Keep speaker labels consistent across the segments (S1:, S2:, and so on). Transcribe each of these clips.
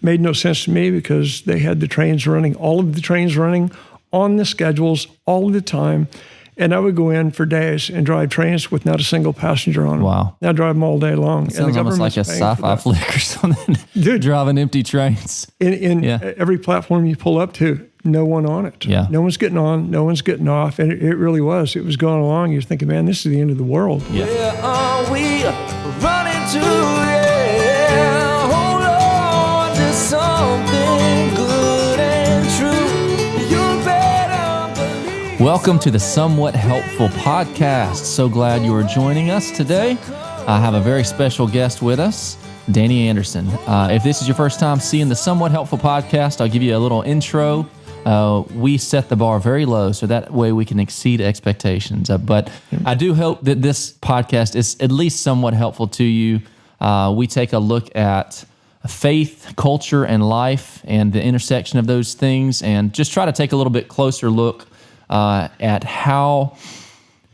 S1: made no sense to me because they had the trains running, all of the trains running on the schedules all of the time. And I would go in for days and drive trains with not a single passenger on them.
S2: Wow.
S1: I'd drive them all day long.
S2: It sounds almost like a sci-fi flick or something.
S1: Dude,
S2: driving empty trains.
S1: In every platform you pull up to, no one on it.
S2: Yeah.
S1: No one's getting on, no one's getting off. And it really was. It was going along. You're thinking, man, this is the end of the world.
S2: Yeah.
S3: Where are we running to? Yeah, hold on to something good and true. You better believe.
S2: Welcome to the Somewhat Helpful Podcast. So glad you are joining us today. I have a very special guest with us, Danny Anderson. If this is your first time seeing the Somewhat Helpful Podcast, I'll give you a little intro. We set the bar very low so that way we can exceed expectations. But I do hope that this podcast is at least somewhat helpful to you. We take a look at faith, culture, and life and the intersection of those things and just try to take a little bit closer look at how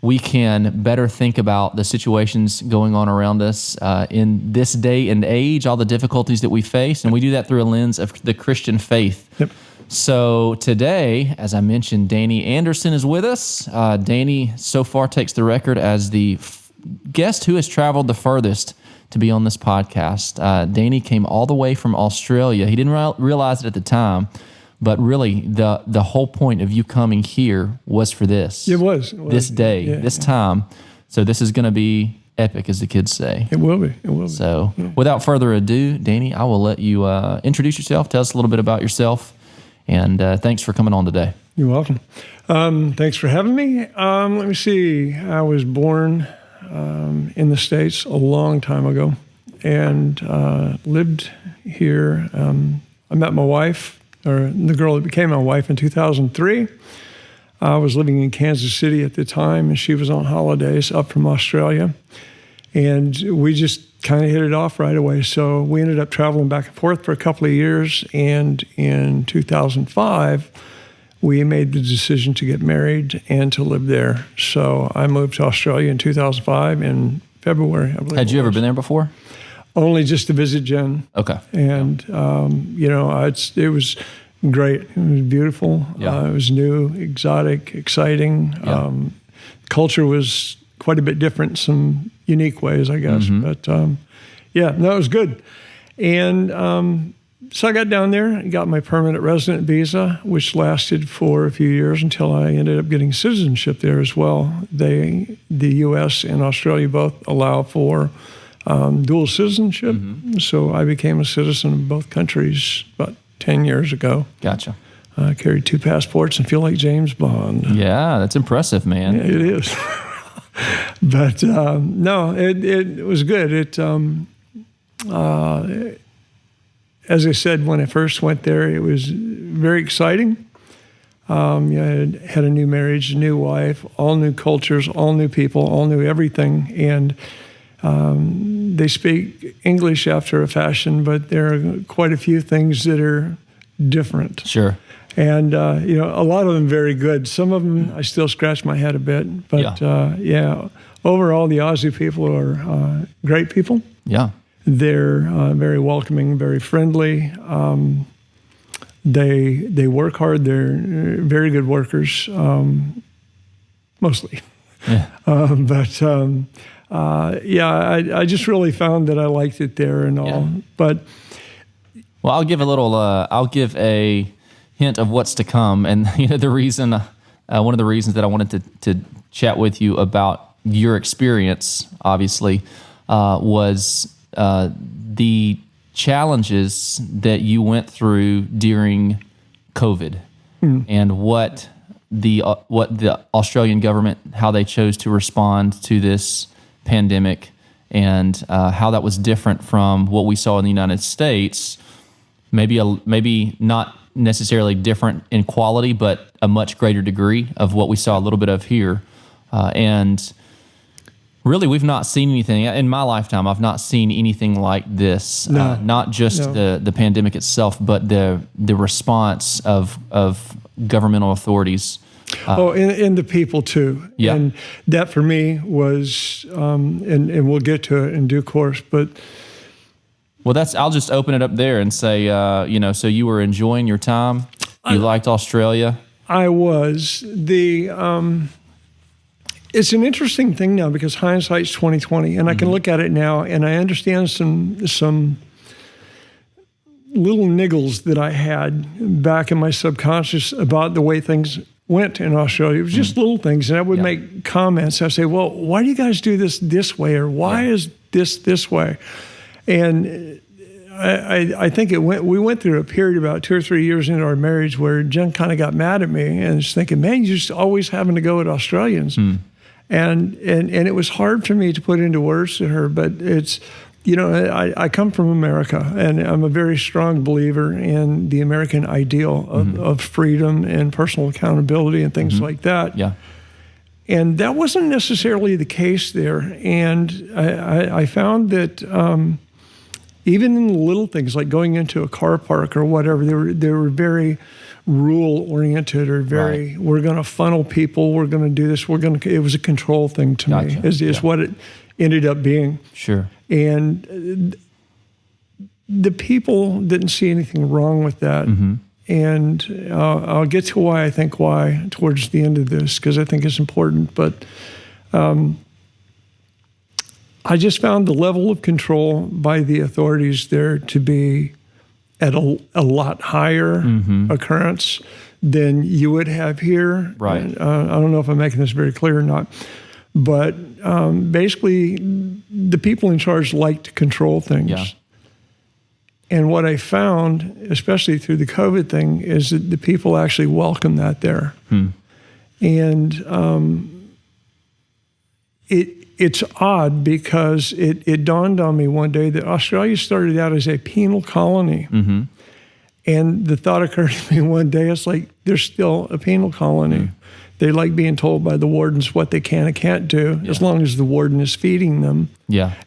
S2: we can better think about the situations going on around us in this day and age, all the difficulties that we face. And we do that through a lens of the Christian faith.
S1: Yep.
S2: So today, as I mentioned, Danny Anderson is with us. Danny so far takes the record as the guest who has traveled the furthest to be on this podcast. Danny came all the way from Australia. He didn't realize it at the time, but really the whole point of you coming here was for this.
S1: It was.
S2: This day, this time. So this is going to be epic, as the kids say.
S1: It will be. It will be.
S2: So without further ado, Danny, I will let you introduce yourself. Tell us a little bit about yourself. And thanks for coming on today.
S1: You're welcome. Thanks for having me. Let me see. I was born in the States a long time ago and lived here. I met my wife, or the girl that became my wife, in 2003. I was living in Kansas City at the time, and she was on holidays up from Australia. And we just kind of hit it off right away. So we ended up traveling back and forth for a couple of years. And in 2005, we made the decision to get married and to live there. So I moved to Australia in 2005 in February, I believe.
S2: Had you ever been there before?
S1: Only just to visit Jen.
S2: Okay.
S1: And, it was great. It was beautiful.
S2: Yeah.
S1: It was new, exotic, exciting.
S2: Yeah.
S1: Culture was quite a bit different, some unique ways, I guess.
S2: Mm-hmm.
S1: But it was good. And so I got down there and got my permanent resident visa, which lasted for a few years until I ended up getting citizenship there as well. The U.S. and Australia both allow for dual citizenship. Mm-hmm. So I became a citizen of both countries about 10 years ago.
S2: Gotcha.
S1: I carried 2 passports and feel like James Bond.
S2: Yeah, that's impressive, man.
S1: Yeah, it is. But it was good. As I said, when I first went there, it was very exciting. I had a new marriage, a new wife, all new cultures, all new people, all new everything. And they speak English after a fashion, but there are quite a few things that are different.
S2: Sure.
S1: And, a lot of them very good. Some of them, I still scratch my head a bit. But, overall, the Aussie people are great people.
S2: Yeah.
S1: They're very welcoming, very friendly. They work hard. They're very good workers, mostly.
S2: Yeah.
S1: I just really found that I liked it there and all.
S2: Yeah.
S1: But
S2: well, I'll give a hint of what's to come, and the reason, one of the reasons that I wanted to chat with you about your experience, obviously, was the challenges that you went through during COVID, and what the Australian government, how they chose to respond to this pandemic, and how that was different from what we saw in the United States. Maybe not necessarily different in quality, but a much greater degree of what we saw a little bit of here. And really, we've not seen anything in my lifetime. I've not seen anything like this.
S1: No.
S2: Not just the pandemic itself, but the response of governmental authorities.
S1: And the people too.
S2: Yeah.
S1: And that for me was, and we'll get to it in due course, but
S2: Well, I'll just open it up there and say, so you were enjoying your time. You liked Australia.
S1: I was. It's an interesting thing now because hindsight's 2020, and I can look at it now and I understand some little niggles that I had back in my subconscious about the way things went in Australia. It was just little things, and I would make comments. I'd say, well, why do you guys do this way? Or why is this way? And I think we went through a period about 2 or 3 years into our marriage where Jen kind of got mad at me and was thinking, man, you're just always having to go at Australians. And it was hard for me to put into words to her, but it's, I come from America, and I'm a very strong believer in the American ideal of freedom and personal accountability and things like that.
S2: Yeah.
S1: And that wasn't necessarily the case there. And I found that even in the little things like going into a car park or whatever, they were very rule oriented or very, we're going to funnel people, we're going to do this, it was a control thing to me, is what it ended up being.
S2: Sure.
S1: And the people didn't see anything wrong with that. And I'll get to why towards the end of this, because I think it's important. But I just found the level of control by the authorities there to be at a lot higher occurrence than you would have here.
S2: Right.
S1: And, I don't know if I'm making this very clear or not, but basically the people in charge like to control things.
S2: Yeah.
S1: And what I found, especially through the COVID thing, is that the people actually welcome that there. And it's odd because it dawned on me one day that Australia started out as a penal colony. And the thought occurred to me one day, it's like, they're still a penal colony. They like being told by the wardens what they can and can't do, as long as the warden is feeding them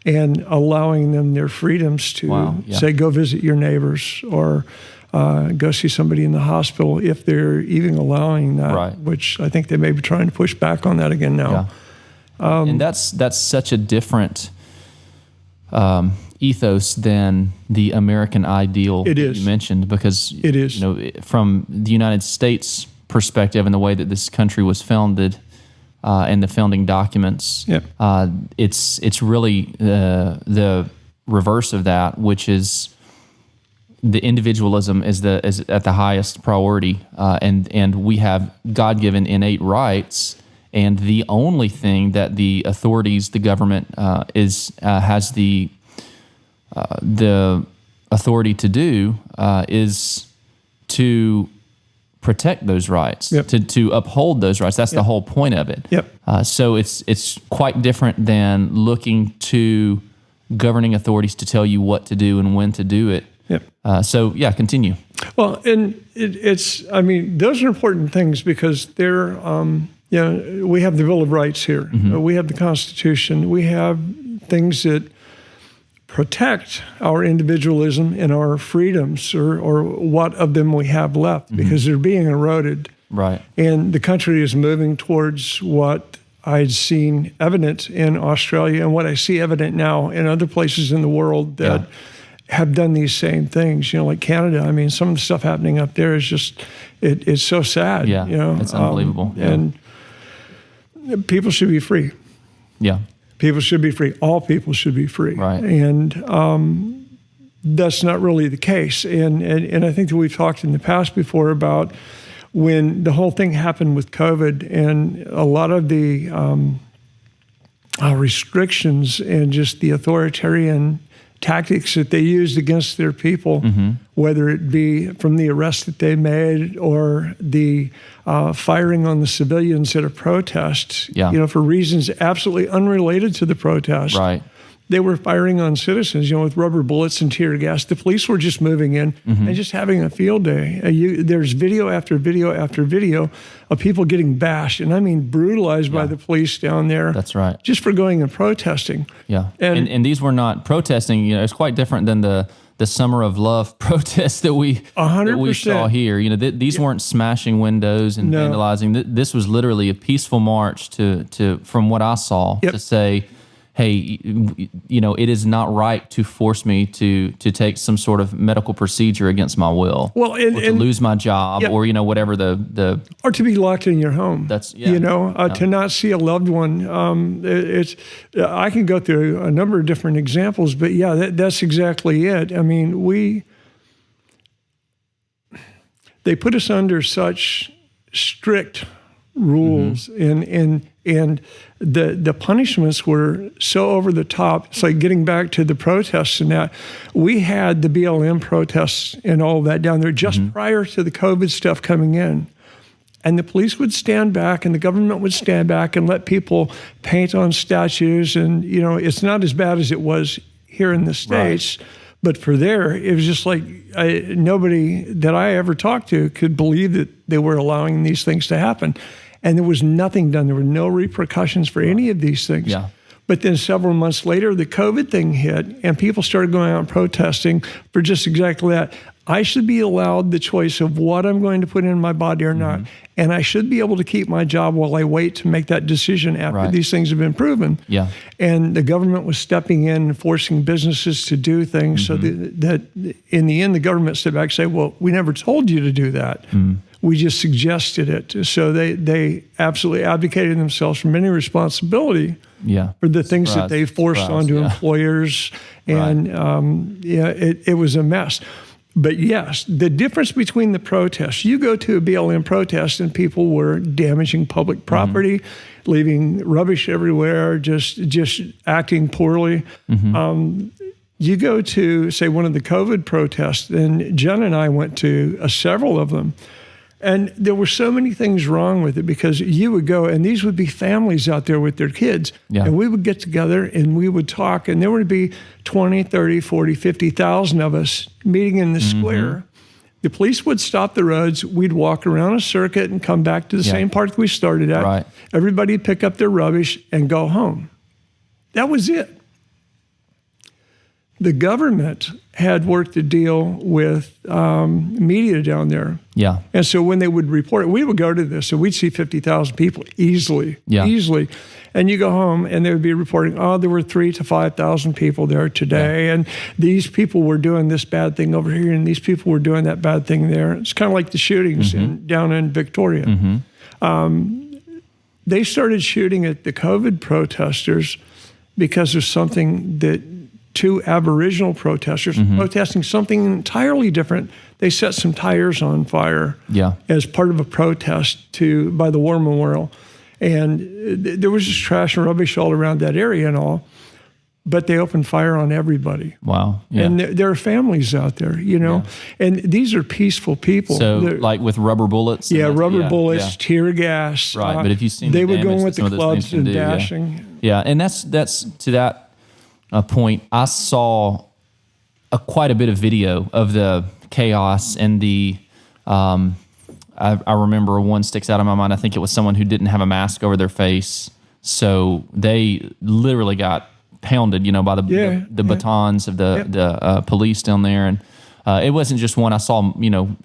S1: and allowing them their freedoms to say, go visit your neighbors or go see somebody in the hospital, if they're even allowing that, which I think they may be trying to push back on that again now.
S2: And that's such a different ethos than the American ideal that you mentioned, because
S1: it is.
S2: From the United States perspective and the way that this country was founded and the founding documents, it's really the reverse of that, which is the individualism is at the highest priority, and we have God-given innate rights. And the only thing that the authorities, the government, has the authority to do is to protect those rights, to uphold those rights. That's the whole point of it. So it's quite different than looking to governing authorities to tell you what to do and when to do it. Continue.
S1: Well, and those are important things because they're. We have the Bill of Rights here. We have the Constitution. We have things that protect our individualism and our freedoms, or what of them we have left, because they're being eroded.
S2: Right.
S1: And the country is moving towards what I'd seen evident in Australia and what I see evident now in other places in the world that have done these same things. Like Canada. Some of the stuff happening up there is just, it's so sad.
S2: It's unbelievable.
S1: And people should be free. People should be free. All people should be free.
S2: Right.
S1: And that's not really the case. And I think that we've talked in the past before about when the whole thing happened with COVID and a lot of the restrictions and just the authoritarian tactics that they used against their people, whether it be from the arrest that they made or the firing on the civilians at a protest, for reasons absolutely unrelated to the protest.
S2: Right.
S1: They were firing on citizens, with rubber bullets and tear gas. The police were just moving in and just having a field day. There's video after video after video of people getting bashed, and I mean brutalized by the police down there.
S2: That's right.
S1: Just for going and protesting.
S2: And these were not protesting. It's quite different than the Summer of Love protests that we
S1: 100%.
S2: Saw here. These weren't smashing windows and vandalizing. This was literally a peaceful march to from what I saw, to say, hey, it is not right to force me to take some sort of medical procedure against my will,
S1: Well,
S2: or to lose my job, or whatever the
S1: or to be locked in your home.
S2: That's
S1: to not see a loved one. I can go through a number of different examples, but that's exactly it. I mean, they put us under such strict rules, and the punishments were so over the top. It's like getting back to the protests and that. We had the BLM protests and all that down there just prior to the COVID stuff coming in. And the police would stand back and the government would stand back and let people paint on statues. And, it's not as bad as it was here in the States. Right. But for there, it was just like nobody that I ever talked to could believe that they were allowing these things to happen. And there was nothing done. There were no repercussions for any of these things.
S2: Yeah.
S1: But then several months later, the COVID thing hit, and people started going out and protesting for just exactly that. I should be allowed the choice of what I'm going to put in my body or not. And I should be able to keep my job while I wait to make that decision after these things have been proven.
S2: Yeah.
S1: And the government was stepping in and forcing businesses to do things so that in the end, the government stepped back and said, well, we never told you to do that. We just suggested it. So they absolutely abdicated themselves from any responsibility for the things that they forced onto employers. And it was a mess. But yes, the difference between the protests, you go to a BLM protest and people were damaging public property, leaving rubbish everywhere, just acting poorly. You go to, say, one of the COVID protests, and Jen and I went to several of them. And there were so many things wrong with it because you would go, and these would be families out there with their kids. Yeah. And we would get together and we would talk, and there would be 20, 30, 40, 50,000 of us meeting in the square. The police would stop the roads. We'd walk around a circuit and come back to the same park that we started at.
S2: Right.
S1: Everybody would pick up their rubbish and go home. That was it. The government had worked a deal with media down there. Yeah. And so when they would report it, we would go to this, and we'd see 50,000 people easily. And you go home, and they would be reporting, there were 3,000 to 5,000 people there today, and these people were doing this bad thing over here, and these people were doing that bad thing there. It's kind of like the shootings down in Victoria. They started shooting at the COVID protesters because of something that two Aboriginal protesters protesting something entirely different. They set some tires on fire as part of a protest by the War Memorial. And there was just trash and rubbish all around that area and all, but they opened fire on everybody. Wow. Yeah. And there are families out there, and these are peaceful people.
S2: So like with rubber bullets?
S1: Rubber bullets, tear gas.
S2: Right, but if you've seen
S1: they would go in with the clubs and dashing.
S2: Yeah, and that's to that point, I saw quite a bit of video of the chaos and the. I remember one sticks out in my mind. I think it was someone who didn't have a mask over their face, so they literally got pounded, by the batons of the police down there, and it wasn't just one. I saw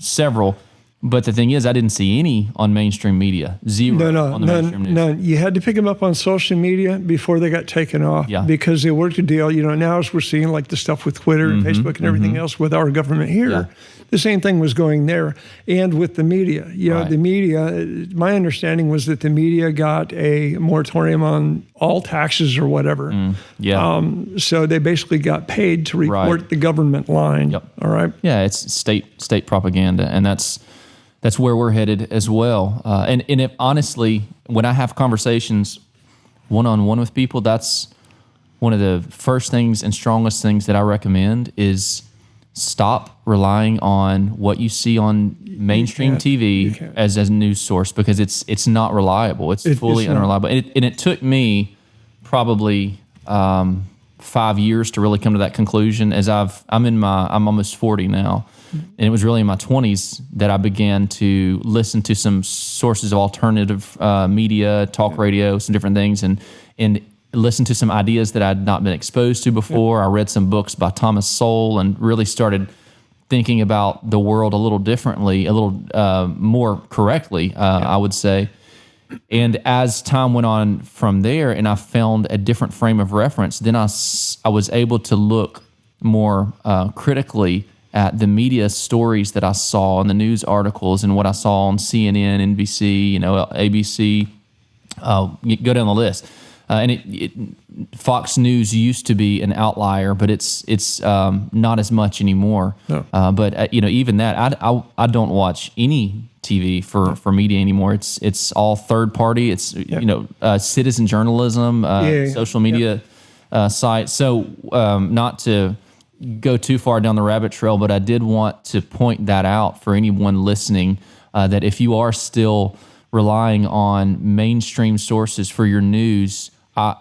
S2: several. But the thing is, I didn't see any on mainstream media. Zero on the mainstream news.
S1: None. You had to pick them up on social media before they got taken off because they worked a deal. Now as we're seeing like the stuff with Twitter and Facebook and everything else with our government here, the same thing was going there. And with the media. The media, my understanding was that the media got a moratorium on all taxes or whatever. So they basically got paid to report the government line. All right?
S2: Yeah, it's state propaganda, and that's where we're headed as well. And if honestly, when I have conversations one-on-one with people, that's one of the first things and strongest things that I recommend is stop relying on what you see on mainstream TV as a news source, because it's not reliable. It's fully unreliable. And it took me probably 5 years to really come to that conclusion. As I'm almost 40 now. And it was really in my 20s that I began to listen to some sources of alternative media, talk radio, some different things, and listen to some ideas that I'd not been exposed to before. I read some books by Thomas Sowell and really started thinking about the world a little differently, a little more correctly, I would say. And as time went on from there, and I found a different frame of reference, then I was able to look more critically at the media stories that I saw and the news articles and what I saw on CNN, NBC, ABC. Go down the list. And Fox News used to be an outlier, but it's not as much anymore.
S1: No.
S2: But even that, I don't watch any TV for media anymore. It's all third party. It's citizen journalism, social media sites. So not to go too far down the rabbit trail, but I did want to point that out for anyone listening, that if you are still relying on mainstream sources for your news,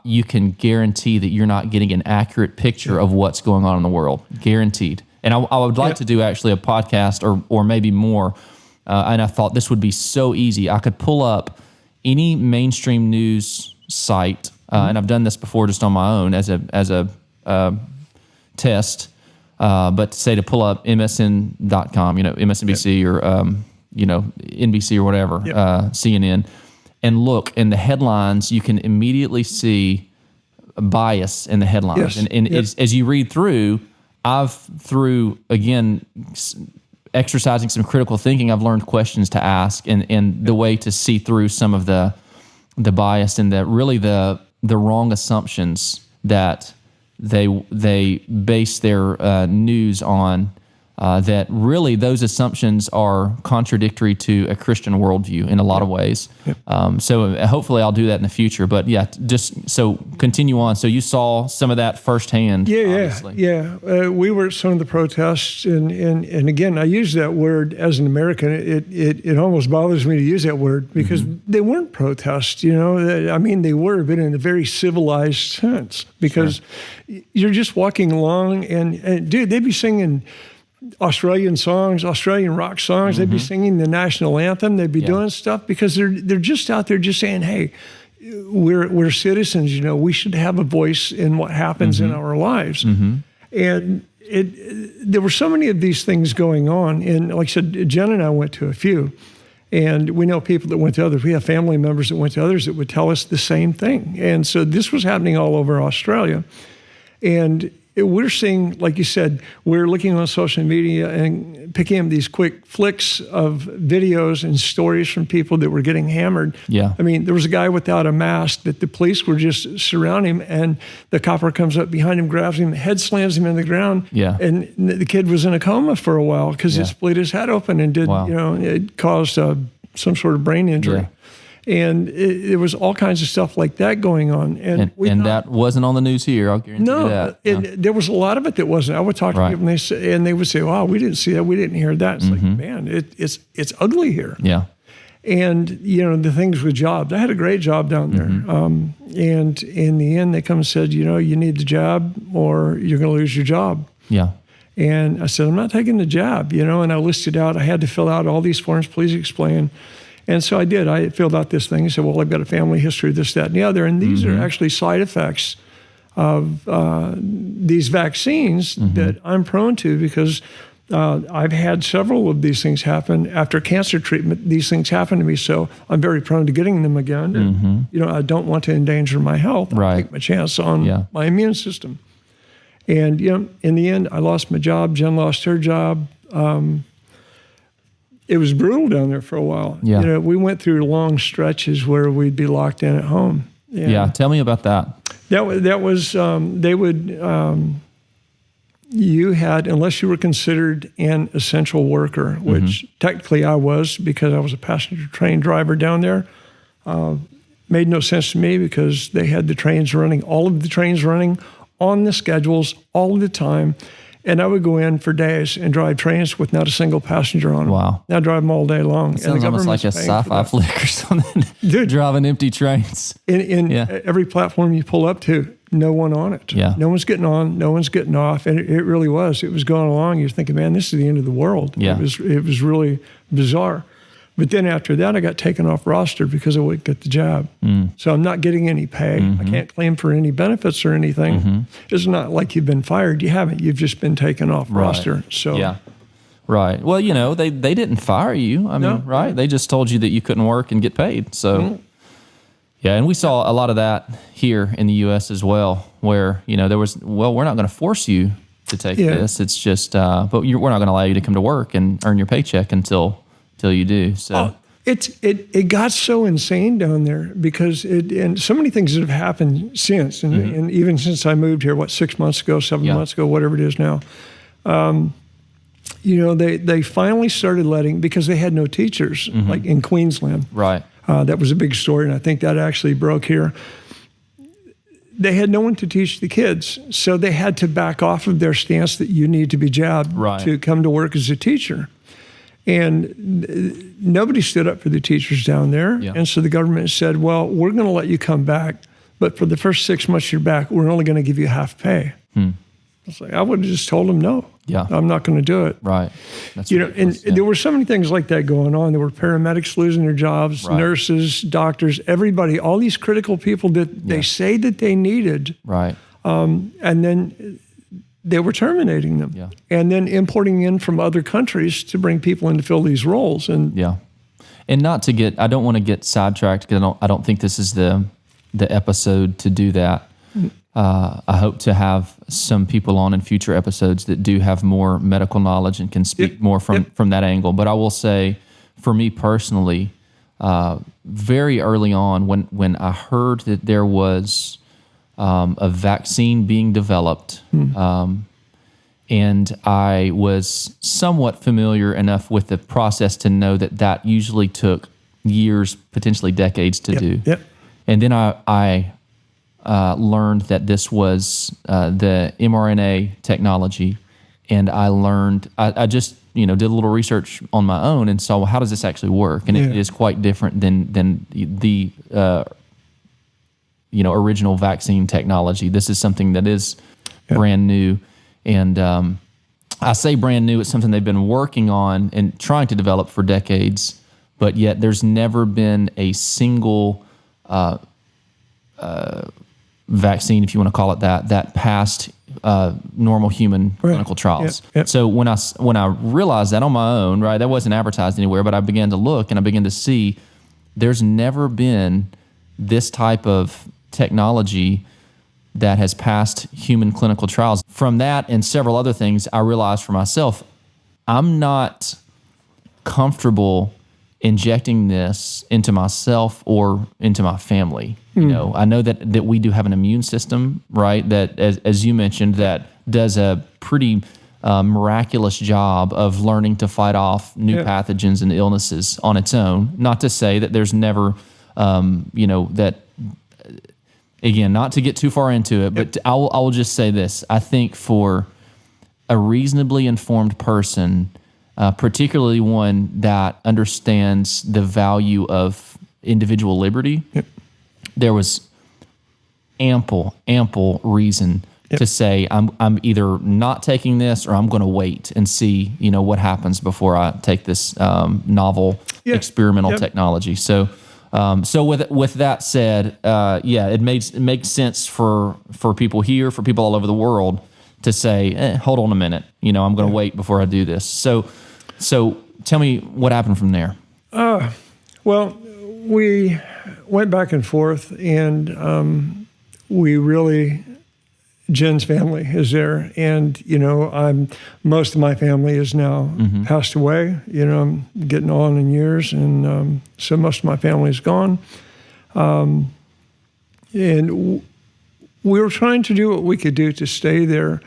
S2: you can guarantee that you're not getting an accurate picture of what's going on in the world. Guaranteed. And I would like to do actually a podcast or maybe more. And I thought this would be so easy. I could pull up any mainstream news site, and I've done this before just on my own as a test. But say to pull up MSN.com, MSNBC or NBC or whatever, CNN, and look in the headlines, you can immediately see a bias in the headlines.
S1: Yes.
S2: And as you read through, exercising some critical thinking, I've learned questions to ask and the way to see through some of the bias and the wrong assumptions that they base their news on, that really those assumptions are contradictory to a Christian worldview in a lot of ways. So hopefully I'll do that in the future. But just so continue on. So you saw some of that firsthand.
S1: Yeah. We were at some of the protests, and again, I use that word as an American. It almost bothers me to use that word because they weren't protests. I mean, they were, but in a very civilized sense, because you're just walking along, and dude, they'd be singing Australian songs, Australian rock songs. They'd be singing the national anthem. They'd be doing stuff because they're just out there just saying, hey, we're citizens, we should have a voice in what happens in our lives. And there were so many of these things going on. And like I said, Jen and I went to a few, and we know people that went to others. We have family members that went to others that would tell us the same thing. And so this was happening all over Australia. And we're seeing, like you said, we're looking on social media and picking up these quick flicks of videos and stories from people that were getting hammered.
S2: Yeah.
S1: I mean, there was a guy without a mask that the police were just surrounding him, and the copper comes up behind him, grabs him, head slams him in the ground.
S2: Yeah.
S1: And the kid was in a coma for a while because it split his head open and did, it caused some sort of brain injury.
S2: Yeah.
S1: And there was all kinds of stuff like that going on. And
S2: that wasn't on the news here, I'll guarantee you that.
S1: There was a lot of it that wasn't. I would talk to people and they would say, wow, we didn't see that, we didn't hear that. It's like, man, it's ugly here.
S2: Yeah.
S1: And, the things with jobs. I had a great job down there. And in the end, they come and said, you need the job or you're going to lose your job.
S2: Yeah.
S1: And I said, I'm not taking the job, and I listed out, I had to fill out all these forms, please explain. And so I did. I filled out this thing. I said, well, I've got a family history, this, that, and the other. And these are actually side effects of these vaccines that I'm prone to because I've had several of these things happen. After cancer treatment, these things happen to me. So I'm very prone to getting them again. And, I don't want to endanger my health. I take my chance on my immune system. And, in the end, I lost my job. Jen lost her job. It was brutal down there for a while.
S2: Yeah.
S1: We went through long stretches where we'd be locked in at home. And
S2: tell me about that.
S1: That was they would, you had, unless you were considered an essential worker, which technically I was because I was a passenger train driver down there, made no sense to me because they had all of the trains running on the schedules all of the time. And I would go in for days and drive trains with not a single passenger on them.
S2: Wow.
S1: I drive them all day long.
S2: It sounds almost like a sci-fi flick or something.
S1: Dude,
S2: driving empty trains.
S1: In every platform you pull up to, no one on it.
S2: Yeah.
S1: No one's getting on, no one's getting off. And it really was. It was going along. You're thinking, man, this is the end of the world.
S2: Yeah.
S1: It was really bizarre. But then after that, I got taken off roster because I wouldn't get the job. So I'm not getting any pay. I can't claim for any benefits or anything. It's not like you've been fired. You haven't. You've just been taken off roster. So
S2: Right. Well, they didn't fire you. I mean, right? They just told you that you couldn't work and get paid. So Yeah, and we saw a lot of that here in the U.S. as well, where there was, we're not going to force you to take this. It's just, but we're not going to allow you to come to work and earn your paycheck until you do. So
S1: it got so insane down there because and so many things that have happened since, and even since I moved here, 6 months ago, 7 months ago, whatever it is now. They finally started letting, because they had no teachers, like in Queensland.
S2: Right.
S1: That was a big story, and I think that actually broke here. They had no one to teach the kids, so they had to back off of their stance that you need to be jabbed to come to work as a teacher. And nobody stood up for the teachers down there. Yeah. And so the government said, well, we're going to let you come back, but for the first 6 months you're back, we're only going to give you half pay. It's like, I would have just told them no. Yeah, I'm not going to do it.
S2: Right.
S1: That's and there were so many things like that going on. There were paramedics losing their jobs, nurses, doctors, everybody, all these critical people that they say that they needed.
S2: Right.
S1: And then they were terminating them. Yeah. And then importing in from other countries to bring people in to fill these roles. And
S2: and not to get, I don't want to get sidetracked because I don't think this is the episode to do that. I hope to have some people on in future episodes that do have more medical knowledge and can speak more from that angle. But I will say, for me personally, very early on when I heard that there was a vaccine being developed, and I was somewhat familiar enough with the process to know that usually took years, potentially decades to do. And then I learned that this was the mRNA technology, and I learned. I just did a little research on my own and saw, well, how does this actually work? And it is quite different than the original vaccine technology. This is something that is brand new, and I say brand new. It's something they've been working on and trying to develop for decades, but yet there's never been a single vaccine, if you want to call it that passed normal human clinical trials. So when I realized that on my own, right, that wasn't advertised anywhere, but I began to look and I began to see there's never been this type of technology that has passed human clinical trials. From that and several other things, I realized for myself, I'm not comfortable injecting this into myself or into my family. I know that we do have an immune system, right? That, as you mentioned, that does a pretty miraculous job of learning to fight off new pathogens and illnesses on its own. Not to say that there's never, that. Again, not to get too far into it, but I will just say this: I think for a reasonably informed person, particularly one that understands the value of individual liberty, there was ample reason to say I'm either not taking this or I'm going to wait and see what happens before I take this novel experimental technology. So with that said, it makes sense for people here, for people all over the world, to say, hold on a minute, I'm going to wait before I do this. So tell me what happened from there.
S1: Well, we went back and forth, and we really, Jen's family is there, and most of my family is now passed away. I'm getting on in years, and so most of my family is gone. And we were trying to do what we could do to stay there,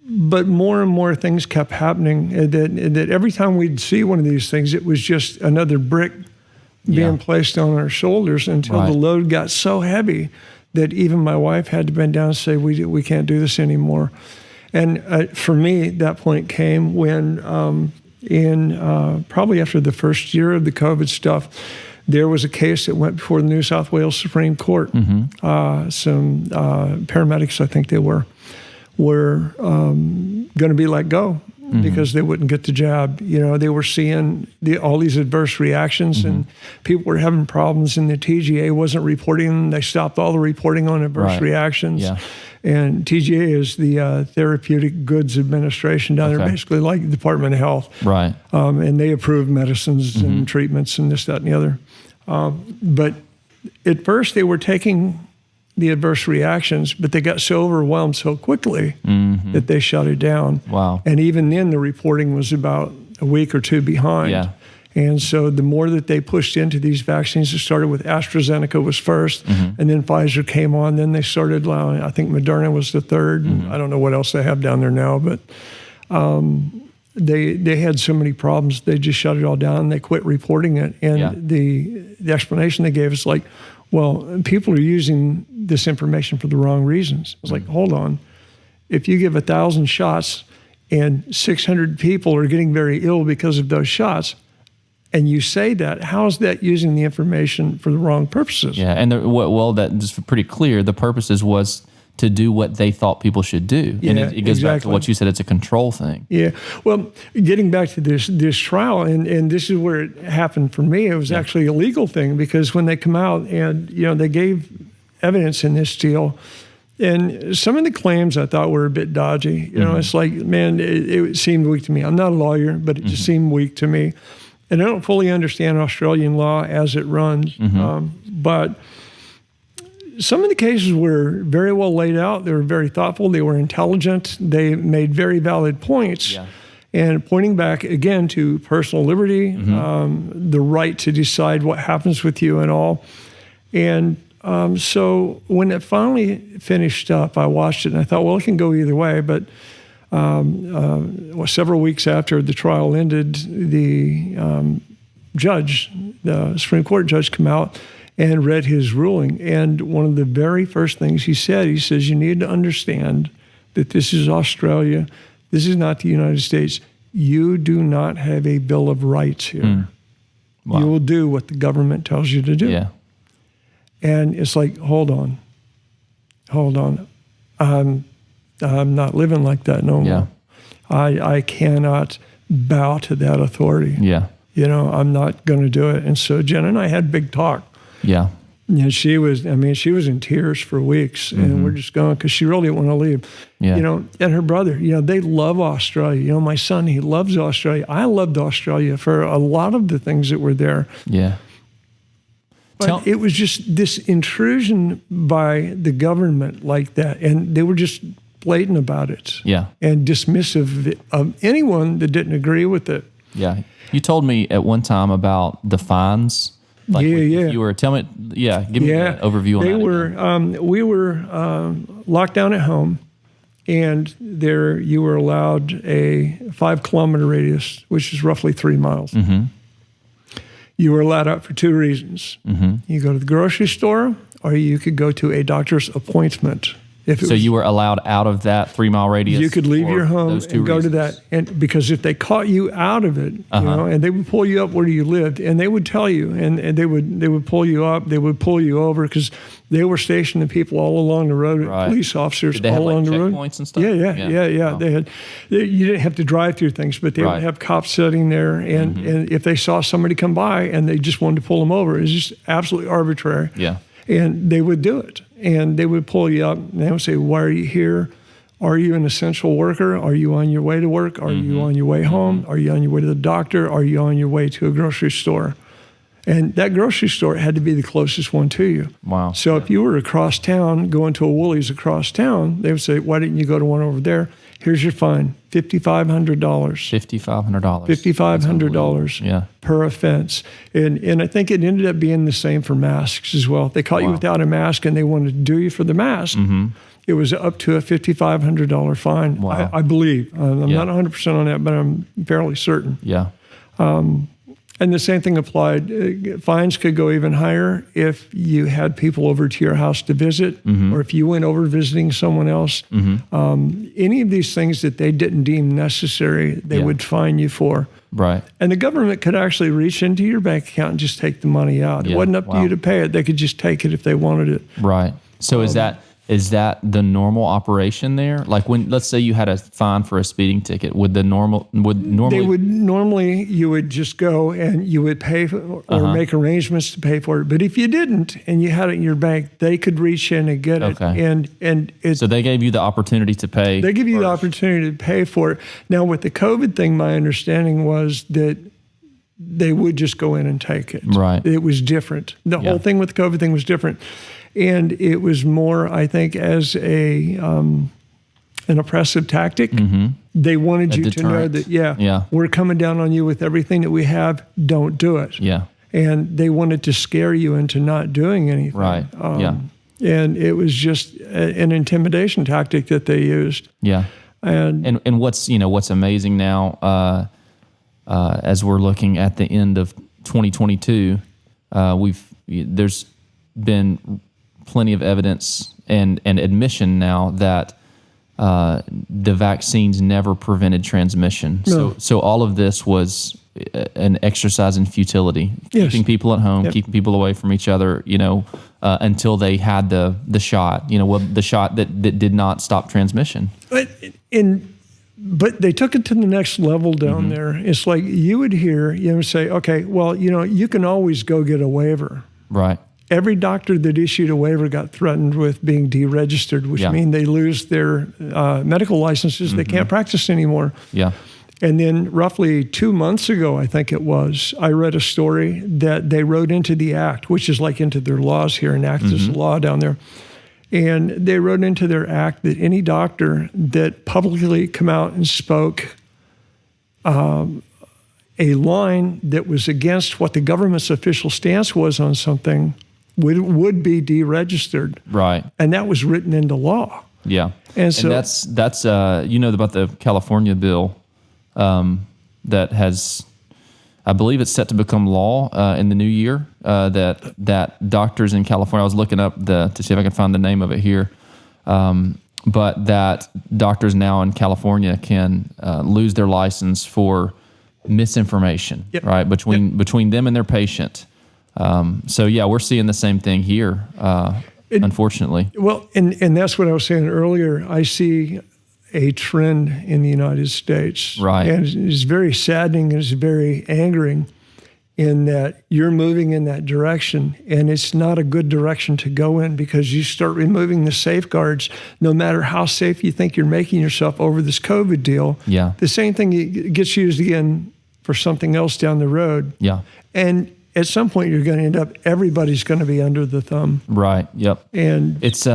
S1: but more and more things kept happening. And that every time we'd see one of these things, it was just another brick being placed on our shoulders until the load got so heavy that even my wife had to bend down and say, we can't do this anymore. And for me, that point came when probably after the first year of the COVID stuff, there was a case that went before the New South Wales Supreme Court. Some paramedics, I think they were going to be let go because they wouldn't get the jab. They were seeing all these adverse reactions, and people were having problems, and the TGA wasn't reporting them. They stopped all the reporting on adverse reactions. And TGA is the Therapeutic Goods Administration down there, basically like the Department of Health. And they approve medicines and treatments and this, that, and the other. But at first they were taking the adverse reactions, but they got so overwhelmed so quickly that they shut it down.
S2: Wow.
S1: And even then, the reporting was about a week or two behind.
S2: Yeah.
S1: And so the more that they pushed into these vaccines, it started with AstraZeneca was first, and then Pfizer came on. Then they started allowing, I think Moderna was the third. I don't know what else they have down there now, but they had so many problems, they just shut it all down. They quit reporting it. And the explanation they gave is like, well, people are using this information for the wrong reasons. It's like, hold on. If you give 1,000 shots and 600 people are getting very ill because of those shots, and you say that, how is that using the information for the wrong purposes?
S2: Yeah, and that just pretty clear. The purposes was to do what they thought people should do, and it goes back to what you said. It's a control thing. Yeah.
S1: Well, getting back to this trial, and this is where it happened for me. It was actually a legal thing, because when they come out and they gave evidence in this deal, and some of the claims I thought were a bit dodgy. It's like, man, it seemed weak to me. I'm not a lawyer, but it just seemed weak to me. And I don't fully understand Australian law as it runs, but some of the cases were very well laid out. They were very thoughtful. They were intelligent. They made very valid points. Yeah. And pointing back, again, to personal liberty, the right to decide what happens with you and all. And so when it finally finished up, I watched it and I thought, well, it can go either way. But several weeks after the trial ended, the judge, the Supreme Court judge, came out and read his ruling. And one of the very first things he says, you need to understand that this is Australia. This is not the United States. You do not have a Bill of Rights here. Wow. You will do what the government tells you to do. Yeah. And it's like, hold on. I'm not living like that no more. I cannot bow to that authority. Yeah. I'm not going to do it. And so Jen and I had big talk. Yeah. She was in tears for weeks, and we're just going, because she really didn't want to leave. Yeah. And her brother, they love Australia. My son, he loves Australia. I loved Australia for a lot of the things that were there. Yeah. But it was just this intrusion by the government like that, and they were just blatant about it. Yeah. And dismissive of anyone that didn't agree with it.
S2: Yeah. You told me at one time about the fines. Like you were give me an overview on that.
S1: We were locked down at home, and there you were allowed a 5-kilometer radius, which is roughly 3 miles. You were allowed out for 2 reasons. You go to the grocery store, or you could go to a doctor's appointment.
S2: So you were allowed out of that 3-mile radius?
S1: You could leave your home and go to that. And because if they caught you out of it, and they would pull you up where you lived, and they would tell you, and they would pull you up, they would pull you over, because they were stationing people all along the road, police officers all along the road.
S2: Checkpoints and stuff?
S1: Yeah. Wow. You didn't have to drive through things, but they would have cops sitting there, and if they saw somebody come by and they just wanted to pull them over, it was just absolutely arbitrary. Yeah. And they would do it. And they would pull you up, and they would say, why are you here? Are you an essential worker? Are you on your way to work? Are you on your way home? Are you on your way to the doctor? Are you on your way to a grocery store? And that grocery store had to be the closest one to you. Wow. So if you were across town, going to a Woolies across town, they would say, why didn't you go to one over there? Here's your fine, $5,500. $5,500 per offense. And I think it ended up being the same for masks as well. If they caught you without a mask and they wanted to do you for the mask, it was up to a $5,500 fine, I believe. I'm not 100% on that, but I'm fairly certain. Yeah. And the same thing applied. Fines could go even higher if you had people over to your house to visit, or if you went over visiting someone else. Any of these things that they didn't deem necessary, they would fine you for. Right. And the government could actually reach into your bank account and just take the money out. It wasn't up to you to pay it. They could just take it if they wanted it.
S2: Right. So is that the normal operation there? Like when, let's say you had a fine for a speeding ticket, you
S1: would just go and you would pay or make arrangements to pay for it. But if you didn't and you had it in your bank, they could reach in and get it. And
S2: so they gave you the opportunity to pay.
S1: They give you the opportunity to pay for it. Now with the COVID thing, my understanding was that they would just go in and take it.
S2: Right.
S1: It was different. The
S2: Yeah.
S1: whole thing with the COVID thing was different. And it was more, I think, as an oppressive tactic. They wanted you to know
S2: deterrent.
S1: that,
S2: Yeah.
S1: we're coming down on you with everything that we have. Don't do it.
S2: Yeah.
S1: And they wanted to scare you into not doing anything.
S2: Right. Yeah.
S1: And it was just an intimidation tactic that they used.
S2: Yeah.
S1: And
S2: And what's amazing now, as we're looking at the end of 2022, there's been plenty of evidence and admission now that the vaccines never prevented transmission.
S1: No.
S2: So all of this was an exercise in futility,
S1: Yes.
S2: keeping people at home,
S1: Yep.
S2: keeping people away from each other, until they had the shot, the shot that did not stop transmission.
S1: But they took it to the next level down
S2: Mm-hmm.
S1: there. It's like you would hear, say, okay, well, you can always go get a waiver.
S2: Right.
S1: Every doctor that issued a waiver got threatened with being deregistered, which
S2: Yeah.
S1: means they lose their medical licenses. They can't practice anymore.
S2: Yeah.
S1: And then roughly 2 months ago, I think it was, I read a story that they wrote into the act, which is like into their laws here, and act is law down there. And they wrote into their act that any doctor that publicly come out and spoke a line that was against what the government's official stance was on something would be deregistered.
S2: Right.
S1: And that was written into law.
S2: Yeah.
S1: And so
S2: that's about the California bill that has, I believe it's set to become law in the new year, that doctors in California, I was looking up to see if I can find the name of it here, but that doctors now in California can lose their license for misinformation,
S1: Yep.
S2: right, between them and their patient. So yeah, we're seeing the same thing here, unfortunately.
S1: Well, and that's what I was saying earlier. I see a trend in the United States.
S2: Right.
S1: And it's very saddening and it's very angering in that you're moving in that direction, and it's not a good direction to go in because you start removing the safeguards, no matter how safe you think you're making yourself over this COVID deal.
S2: Yeah.
S1: The same thing gets used again for something else down the road.
S2: Yeah.
S1: And at some point you're going to end up, everybody's going to be under the thumb.
S2: Right. Yep.
S1: And
S2: It's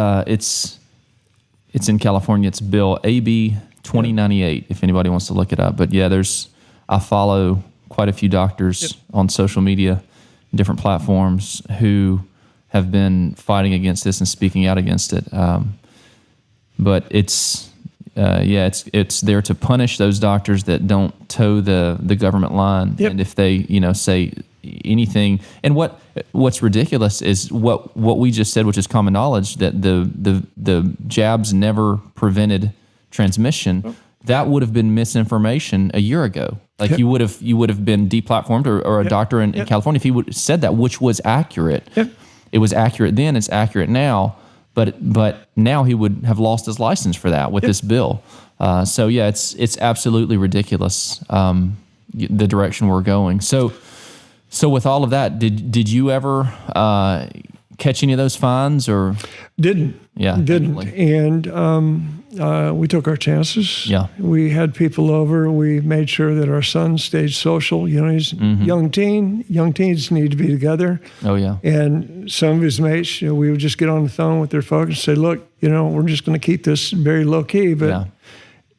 S2: in California. It's Bill AB 2098. If anybody wants to look it up, but yeah, I follow quite a few doctors on social media, different platforms, who have been fighting against this and speaking out against it. But it's there to punish those doctors that don't toe the government line,
S1: Yep.
S2: and if they say anything. And what's ridiculous is what we just said, which is common knowledge, that the jabs never prevented transmission. That would have been misinformation a year ago. Like
S1: Yep.
S2: you would have been deplatformed, or a doctor in California, if he would have said that, which was accurate.
S1: Yep.
S2: It was accurate then. It's accurate now. But now he would have lost his license for that with this bill. So yeah, it's absolutely ridiculous, the direction we're going. So with all of that, did you ever catch any of those fines or?
S1: Didn't.
S2: Yeah,
S1: Didn't.
S2: definitely.
S1: And we took our chances.
S2: Yeah.
S1: We had people over. We made sure that our son stayed social. He's young teen. Young teens need to be together.
S2: Oh yeah.
S1: And some of his mates, we would just get on the phone with their folks and say, look, we're just going to keep this very low key, but
S2: Yeah.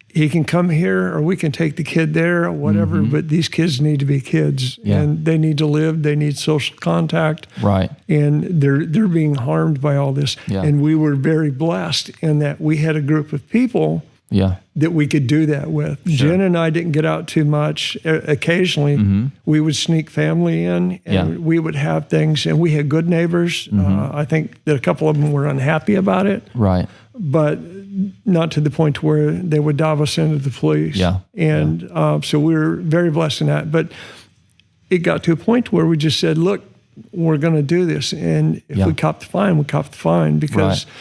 S1: he can come here or we can take the kid there or whatever, but these kids need to be kids
S2: Yeah.
S1: and they need to live. They need social contact.
S2: Right.
S1: And they're being harmed by all this.
S2: Yeah.
S1: And we were very blessed in that we had a group of people
S2: Yeah.
S1: that we could do that with.
S2: Sure.
S1: Jen and I didn't get out too much. Occasionally, we would sneak family in, and we would have things. And we had good neighbors. I think that a couple of them were unhappy about it,
S2: Right.
S1: but not to the point where they would dive us into the police.
S2: Yeah.
S1: And so we were very blessed in that. But it got to a point where we just said, look, we're going to do this. And if
S2: Yeah.
S1: we cop the fine, we cop the fine because
S2: Right.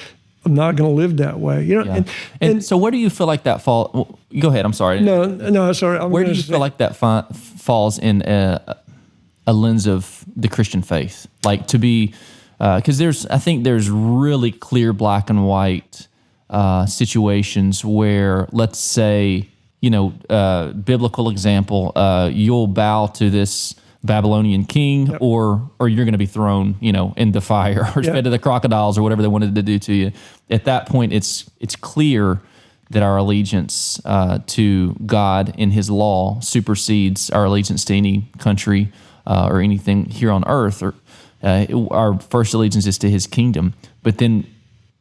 S1: I'm not going to live that way.
S2: Yeah. And so where do you feel like that fall? Go ahead. I'm sorry.
S1: No, sorry.
S2: Where do you feel like that falls in a lens of the Christian faith? Like to be, because I think there's really clear black and white situations where, let's say, biblical example, you'll bow to this Babylonian king, or you're going to be thrown, in the fire or fed to the crocodiles or whatever they wanted to do to you. At that point, it's clear that our allegiance to God and His law supersedes our allegiance to any country or anything here on earth. Or our first allegiance is to His kingdom. But then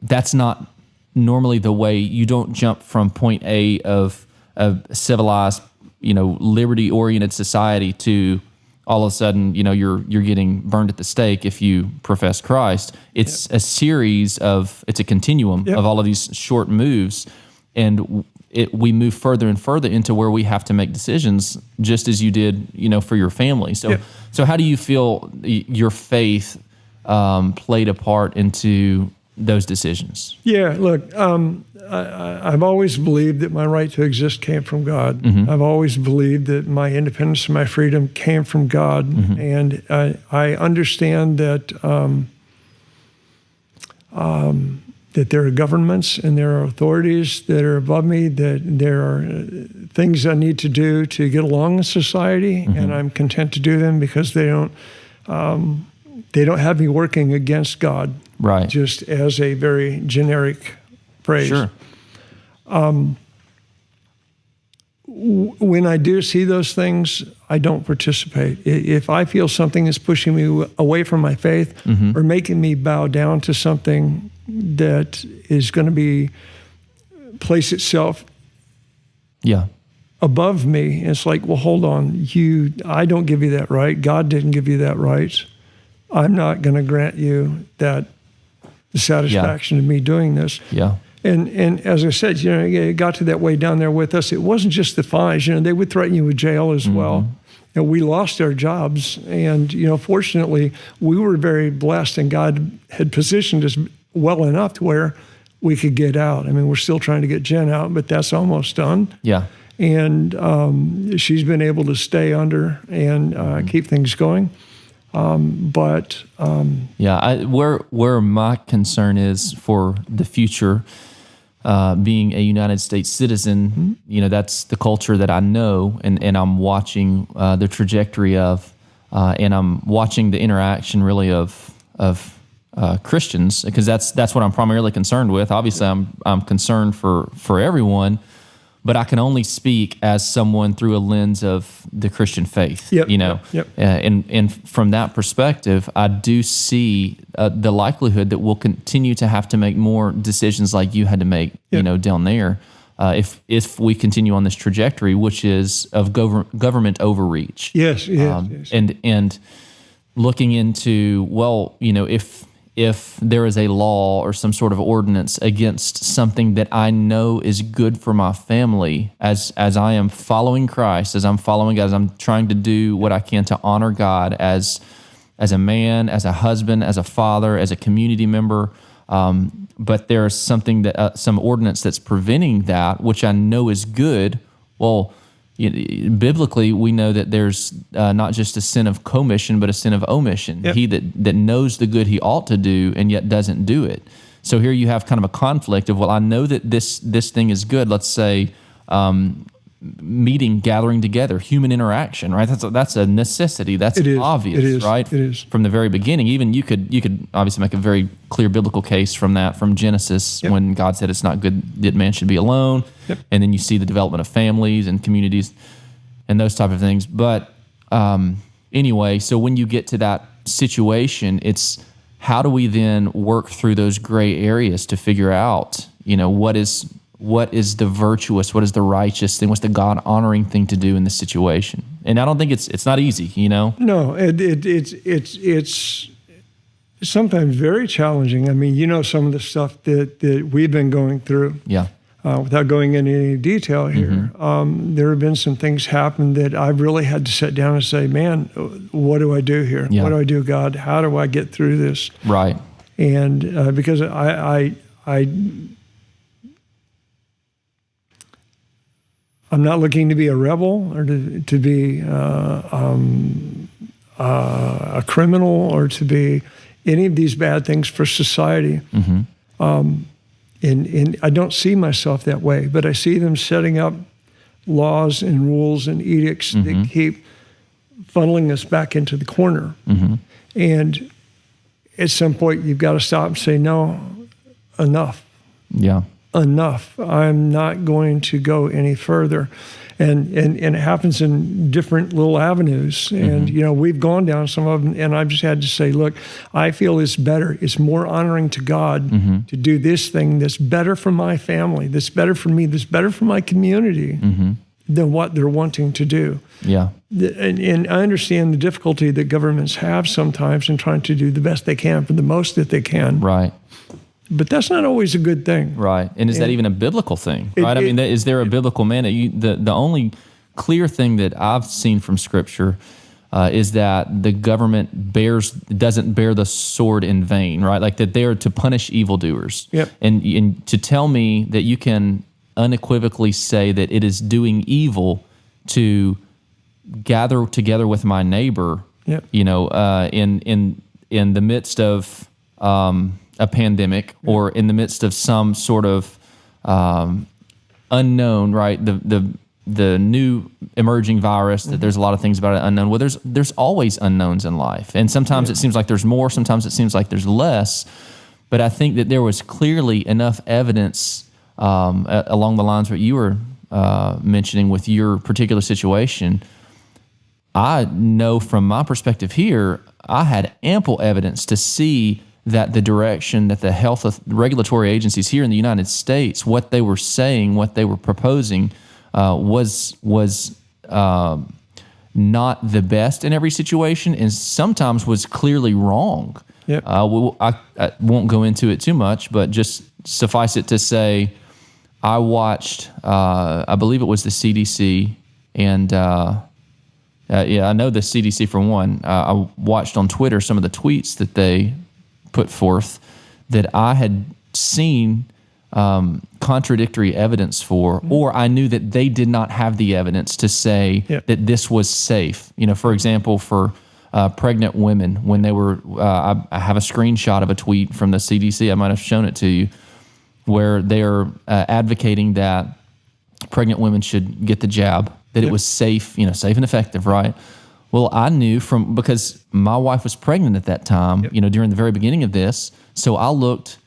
S2: that's not normally the way. You don't jump from point A of a civilized, liberty-oriented society to all of a sudden, you're getting burned at the stake if you profess Christ. It's a series it's a continuum of all of these short moves, and we move further and further into where we have to make decisions, just as you did, for your family. So, so how do you feel your faith played a part into those decisions?
S1: Yeah, look, I've always believed that my right to exist came from God.
S2: Mm-hmm.
S1: I've always believed that my independence and my freedom came from God.
S2: Mm-hmm.
S1: And I understand that that there are governments and there are authorities that are above me, that there are things I need to do to get along in society,
S2: Mm-hmm.
S1: and I'm content to do them because they don't have me working against God.
S2: Right.
S1: Just as a very generic phrase.
S2: Sure.
S1: When I do see those things, I don't participate. If I feel something is pushing me away from my faith
S2: Mm-hmm.
S1: or making me bow down to something that is going to place itself above me, it's like, well, hold on, I don't give you that right. God didn't give you that right. I'm not going to grant you that satisfaction of me doing this.
S2: Yeah.
S1: And as I said, it got to that way down there with us. It wasn't just the fines. They would threaten you with jail as well. And we lost our jobs. And, fortunately, we were very blessed, and God had positioned us well enough to where we could get out. I mean, we're still trying to get Jen out, but that's almost done.
S2: Yeah.
S1: And she's been able to stay under and keep things going. Where
S2: my concern is for the future, being a United States citizen, that's the culture that I know, and I'm watching the trajectory of, and I'm watching the interaction really of Christians, because that's what I'm primarily concerned with. Obviously, I'm concerned for everyone. But I can only speak as someone through a lens of the Christian faith, and from that perspective, I do see the likelihood that we'll continue to have to make more decisions like you had to make, down there, if we continue on this trajectory, which is of government overreach.
S1: Yes.
S2: And looking into, if there is a law or some sort of ordinance against something that I know is good for my family, as I am following Christ, as I'm trying to do what I can to honor God as a man, as a husband, as a father, as a community member, but there's something that some ordinance that's preventing that, which I know is good. Well, biblically, we know that there's not just a sin of commission, but a sin of omission. He that knows the good he ought to do and yet doesn't do it. So here you have kind of a conflict of, I know that this thing is good. Let's say gathering together, human interaction, right? That's a necessity. That's obvious, right?
S1: It is.
S2: From the very beginning. Even you could obviously make a very clear biblical case from Genesis, when God said it's not good that man should be alone. And then you see the development of families and communities and those type of things. But anyway, so when you get to that situation, it's how do we then work through those gray areas to figure out, what is the virtuous, what is the righteous thing, what's the God-honoring thing to do in this situation? And I don't think it's not easy,
S1: No, it's sometimes very challenging. I mean, some of the stuff that we've been going through.
S2: Yeah.
S1: Without going into any detail here, there have been some things happen that I've really had to sit down and say, man, what do I do here?
S2: Yeah.
S1: What do I do, God? How do I get through this?
S2: Right.
S1: And because I'm not looking to be a rebel or to be a criminal or to be any of these bad things for society. And I don't see myself that way, but I see them setting up laws and rules and edicts that keep funneling us back into the corner. And at some point, you've got to stop and say, no, enough.
S2: Yeah.
S1: Enough. I'm not going to go any further. And it happens in different little avenues. And, we've gone down some of them, and I've just had to say, look, I feel it's better. It's more honoring to God to do this thing that's better for my family, that's better for me, that's better for my community than what they're wanting to do.
S2: Yeah.
S1: And I understand the difficulty that governments have sometimes in trying to do the best they can for the most that they can.
S2: Right.
S1: But that's not always a good thing.
S2: Right. And is that even a biblical thing? Right. Is there a biblical mandate? The only clear thing that I've seen from Scripture is that the government doesn't bear the sword in vain, right? Like that they're to punish evildoers.
S1: Yep.
S2: And to tell me that you can unequivocally say that it is doing evil to gather together with my neighbor,
S1: Yep.
S2: In the midst of a pandemic or in the midst of some sort of unknown, right? The new emerging virus, that there's a lot of things about it unknown. Well, there's always unknowns in life. And sometimes it seems like there's more, sometimes it seems like there's less. But I think that there was clearly enough evidence along the lines what you were mentioning with your particular situation. I know from my perspective here, I had ample evidence to see that the direction that the health regulatory agencies here in the United States, what they were saying, what they were proposing, was not the best in every situation, and sometimes was clearly wrong.
S1: Yep.
S2: I won't go into it too much, but just suffice it to say, I watched, I believe it was the CDC, and I know the CDC for one. I watched on Twitter some of the tweets that they put forth that I had seen contradictory evidence for, or I knew that they did not have the evidence to say that this was safe. For example, for pregnant women, when they were, I have a screenshot of a tweet from the CDC, I might have shown it to you, where they're advocating that pregnant women should get the jab, that it was safe, safe and effective, right? Well, I knew because my wife was pregnant at that time, during the very beginning of this. So I looked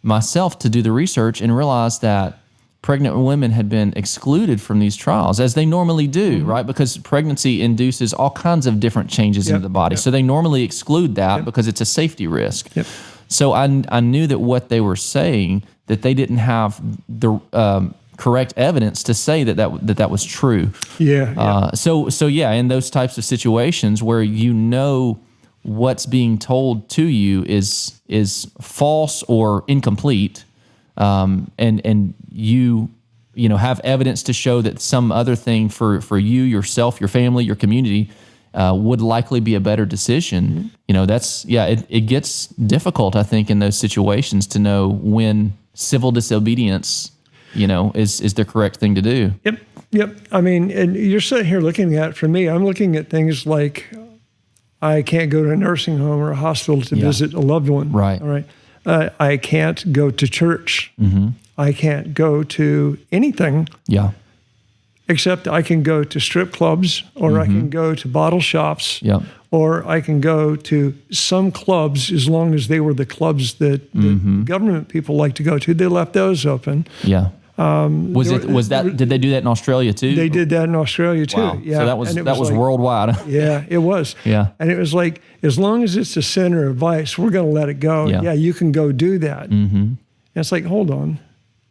S2: myself to do the research and realized that pregnant women had been excluded from these trials, as they normally do, right? Because pregnancy induces all kinds of different changes in the body. So they normally exclude that because it's a safety risk. So I knew that what they were saying, that they didn't have the correct evidence to say that was true. So in those types of situations where what's being told to you is false or incomplete, and you have evidence to show that some other thing for you, yourself, your family, your community would likely be a better decision. It gets difficult, I think, in those situations to know when civil disobedience is the correct thing to do.
S1: Yep. I mean, and you're sitting here looking at, for me, I'm looking at things like I can't go to a nursing home or a hospital to visit a loved one.
S2: Right.
S1: All right. I can't go to church. I can't go to anything. Except I can go to strip clubs, or I can go to bottle shops, or I can go to some clubs, as long as they were the clubs that government people like to go to. They left those open.
S2: Did they do that in Australia too?
S1: They did that in Australia too.
S2: Wow.
S1: Yeah.
S2: So that was worldwide.
S1: It was. And it was like, as long as it's a center of vice, we're going to let it go. You can go do that. And it's like, hold on,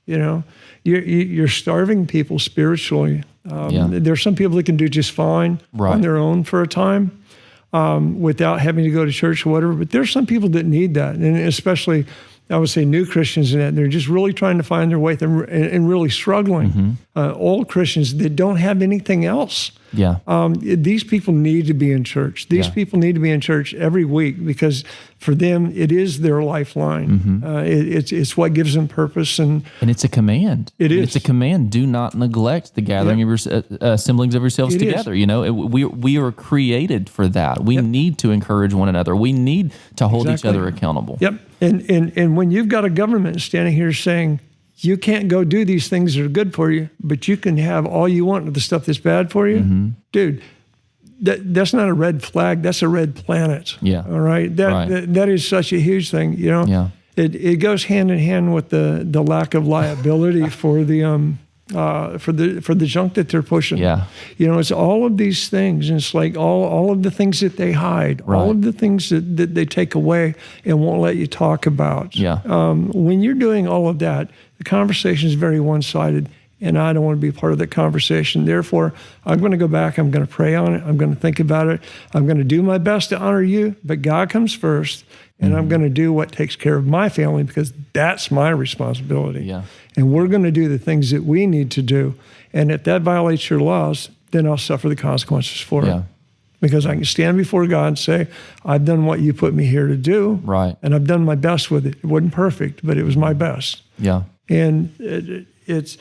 S1: you're starving people spiritually. There's some people that can do just fine on their own for a time without having to go to church or whatever. But there's some people that need that, and especially, I would say, new Christians in that. They're just really trying to find their way and really struggling. Old Christians that don't have anything else. These people need to be in church. These people need to be in church every week, because for them, it is their lifeline. It's what gives them purpose. And
S2: it's a command. It's a command. Do not neglect the gathering of your assemblings of yourselves together. We are created for that. We need to encourage one another. We need to hold each other accountable.
S1: And when you've got a government standing here saying, you can't go do these things that are good for you, but you can have all you want of the stuff that's bad for you, dude, that's not a red flag. That's a red planet.
S2: Yeah.
S1: All right. That is such a huge thing.
S2: Yeah.
S1: It goes hand in hand with the lack of liability for the junk that they're pushing.
S2: Yeah.
S1: It's all of these things, and it's like all of the things that they hide, all of the things that they take away and won't let you talk about.
S2: Yeah.
S1: When you're doing all of that, the conversation is very one-sided, and I don't want to be part of that conversation. Therefore, I'm going to go back. I'm going to pray on it. I'm going to think about it. I'm going to do my best to honor you, but God comes first, and I'm going to do what takes care of my family because that's my responsibility.
S2: Yeah.
S1: And we're going to do the things that we need to do. And if that violates your laws, then I'll suffer the consequences for it. Because I can stand before God and say, I've done what you put me here to do.
S2: Right.
S1: And I've done my best with it. It wasn't perfect, but it was my best.
S2: Yeah.
S1: And it's,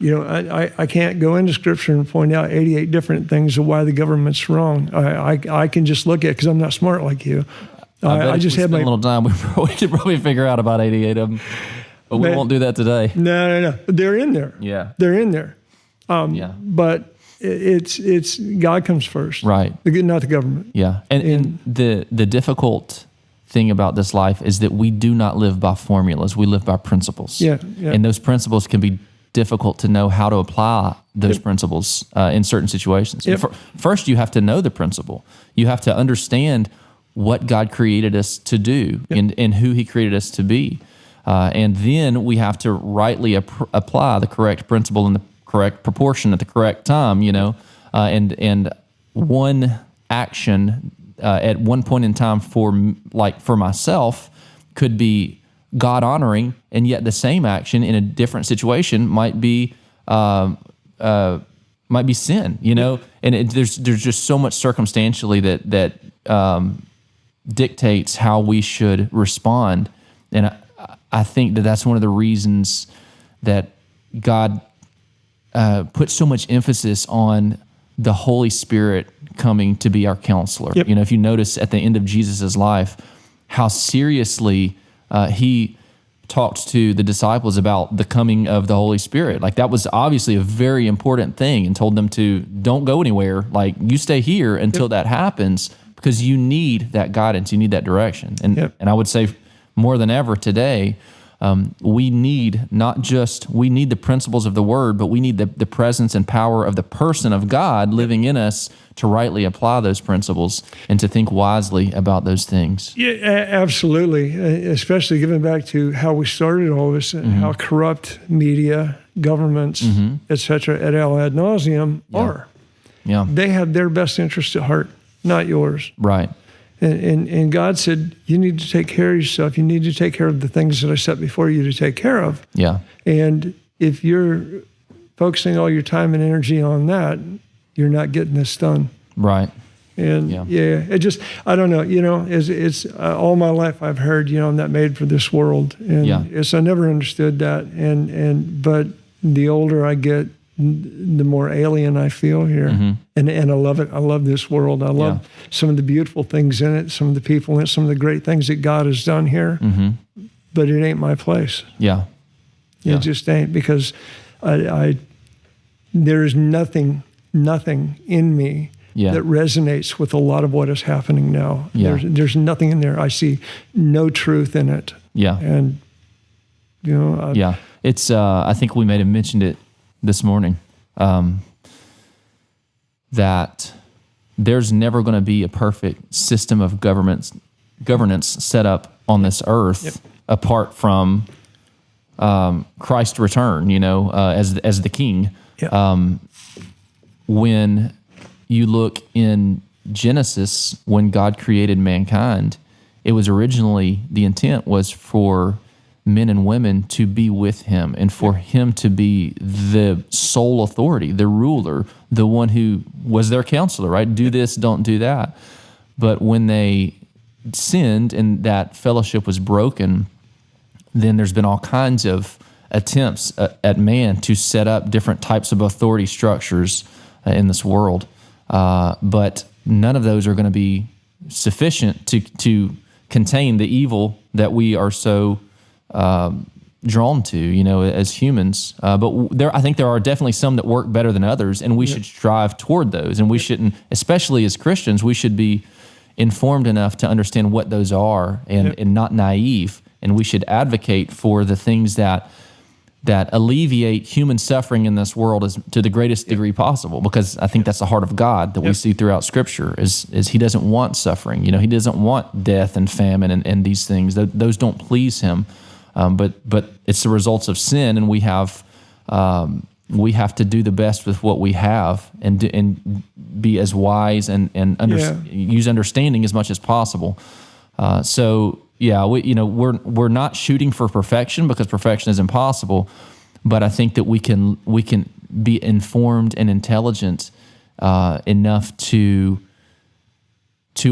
S1: I can't go into Scripture and point out 88 different things of why the government's wrong. I can just look at it because I'm not smart like you. I just have
S2: a little time. We could probably figure out about 88 of them. But we won't do that today.
S1: No. They're in there.
S2: Yeah.
S1: They're in there.
S2: Yeah.
S1: But it's God comes first.
S2: Right.
S1: Not the government.
S2: Yeah. And the difficult thing about this life is that we do not live by formulas. We live by principles.
S1: Yeah.
S2: And those principles can be difficult to know how to apply those principles in certain situations. First, you have to know the principle. You have to understand what God created us to do and who He created us to be. And then we have to rightly apply the correct principle in the correct proportion at the correct time, and one action at one point in time for myself could be God honoring, and yet the same action in a different situation might be sin, and there's just so much circumstantially that dictates how we should respond. And I think that's one of the reasons that God put so much emphasis on the Holy Spirit coming to be our counselor.
S1: Yep.
S2: If you notice at the end of Jesus' life, how seriously He talked to the disciples about the coming of the Holy Spirit. Like, that was obviously a very important thing, and told them to don't go anywhere. Like, you stay here until that happens, because you need that guidance, you need that direction. And I would say more than ever today, we need the principles of the Word, but we need the presence and power of the person of God living in us to rightly apply those principles and to think wisely about those things.
S1: Yeah, absolutely. Especially given back to how we started all this, and how corrupt media, governments, et cetera, et al. Ad nauseum are.
S2: Yeah.
S1: They have their best interest at heart, not yours.
S2: Right.
S1: And God said, you need to take care of yourself. You need to take care of the things that I set before you to take care of.
S2: Yeah. And
S1: if you're focusing all your time and energy on that, you're not getting this done.
S2: Right.
S1: And it just, I don't know, it's all my life I've heard, I'm not made for this world. And so I never understood that. But the older I get, the more alien I feel here. And I love it. I love this world. I love some of the beautiful things in it, some of the people in it, some of the great things that God has done here. But it ain't my place.
S2: Yeah.
S1: It just ain't, because there is nothing in me that resonates with a lot of what is happening now. There's nothing in there. I see no truth in it. And,
S2: it's, I think we may have mentioned it this morning, that there's never going to be a perfect system of governance set up on this earth apart from Christ's return, as the King. When you look in Genesis, when God created mankind, it was originally, the intent was for men and women to be with Him, and for Him to be the sole authority, the ruler, the one who was their counselor, right? Do this, don't do that. But when they sinned and that fellowship was broken, then there's been all kinds of attempts at man to set up different types of authority structures in this world. But none of those are going to be sufficient to contain the evil that we are so drawn to, as humans. But I think there are definitely some that work better than others, and we should strive toward those. And we shouldn't, especially as Christians, we should be informed enough to understand what those are and not naive. And we should advocate for the things that alleviate human suffering in this world to the greatest degree possible, because I think that's the heart of God that we see throughout Scripture is He doesn't want suffering. He doesn't want death and famine and these things. Those don't please Him. But it's the results of sin, and we have to do the best with what we have and be as wise and use understanding as much as possible. We're not shooting for perfection, because perfection is impossible. But I think that we can be informed and intelligent enough to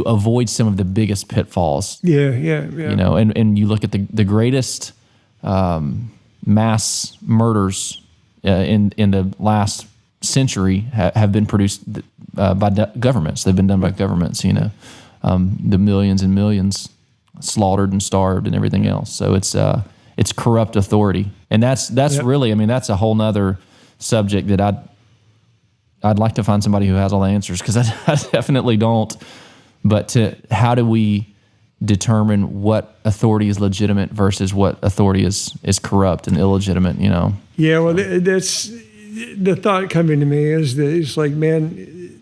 S2: avoid some of the biggest pitfalls.
S1: Yeah.
S2: And you look at the greatest mass murders in the last century have been produced by governments. They've been done by governments. The millions and millions slaughtered and starved and everything else. So it's corrupt authority, and that's really, that's a whole nother subject that I'd like to find somebody who has all the answers, because I definitely don't. But how do we determine what authority is legitimate versus what authority is corrupt and illegitimate?
S1: Yeah, well, that's the thought coming to me is that it's like, man,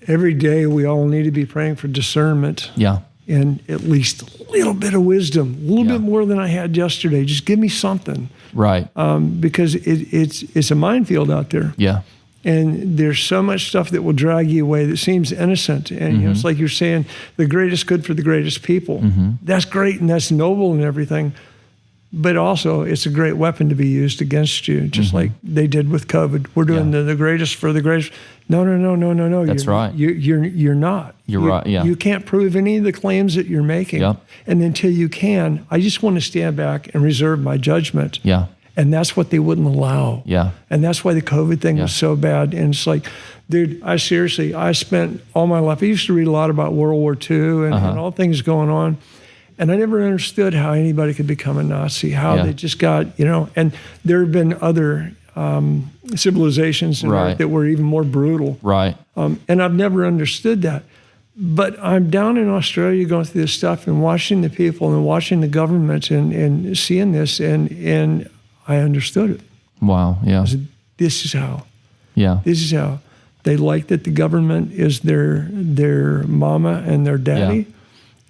S1: every day we all need to be praying for discernment.
S2: Yeah.
S1: And at least a little bit of wisdom, a little bit more than I had yesterday. Just give me something.
S2: Right.
S1: Because it's a minefield out there.
S2: Yeah.
S1: And there's so much stuff that will drag you away that seems innocent. And it's like you're saying, the greatest good for the greatest people. That's great and that's noble and everything. But also, it's a great weapon to be used against you, just like they did with COVID. We're doing the greatest for the greatest. No.
S2: That's right.
S1: You're not.
S2: You're right, yeah.
S1: You can't prove any of the claims that you're making.
S2: Yep.
S1: And until you can, I just want to stand back and reserve my judgment.
S2: Yeah.
S1: And that's what they wouldn't allow.
S2: Yeah.
S1: And that's why the COVID thing was so bad. And it's like, dude, I spent all my life, I used to read a lot about World War II and all things going on. And I never understood how anybody could become a Nazi, how they just got, and there have been other civilizations in Earth that were even more brutal.
S2: Right.
S1: And I've never understood that. But I'm down in Australia going through this stuff and watching the people and watching the government and seeing this, and I understood it.
S2: Wow, yeah.
S1: I said, this is how.
S2: Yeah.
S1: This is how. They like that the government is their mama and their daddy.
S2: Yeah.